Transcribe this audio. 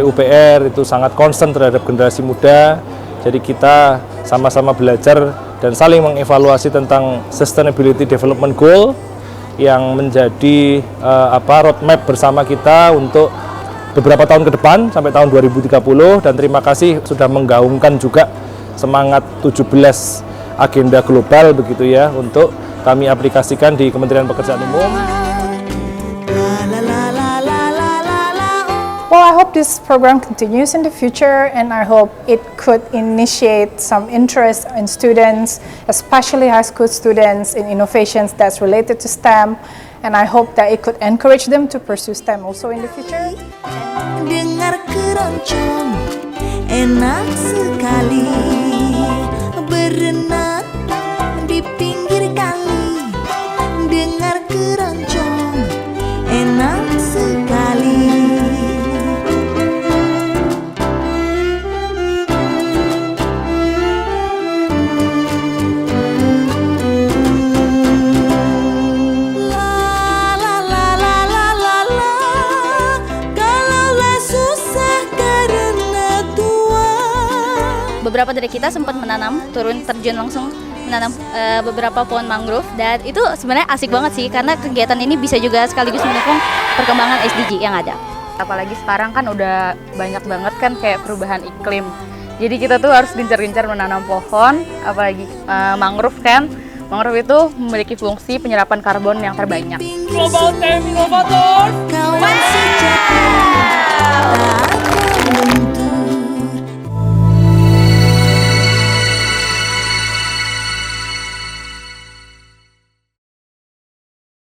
PUPR itu sangat concern terhadap generasi muda. Jadi kita sama-sama belajar dan saling mengevaluasi tentang Sustainability Development Goal yang menjadi roadmap bersama kita untuk beberapa tahun ke depan sampai tahun 2030. Dan terima kasih sudah menggaungkan juga semangat 17 agenda global begitu ya untuk kami aplikasikan di Kementerian Pekerjaan Umum. Well, I hope this program continues in the future, and I hope it could initiate some interest in students, especially high school students, in innovations that's related to STEM, and I hope that it could encourage them to pursue STEM also in the future. Dengar keroncong, enak sekali berenang di pinggir kali. Dengar keroncong, enak sekali. Beberapa dari kita sempat menanam, turun terjun langsung menanam beberapa pohon mangrove, dan itu sebenarnya asik banget sih karena kegiatan ini bisa juga sekaligus mendukung perkembangan SDG yang ada. Apalagi sekarang kan udah banyak banget kan kayak perubahan iklim. Jadi kita tuh harus gencar-gencar menanam pohon, apalagi mangrove kan. Mangrove itu memiliki fungsi penyerapan karbon yang terbanyak. Global Time Innovator, kawan sejahtera.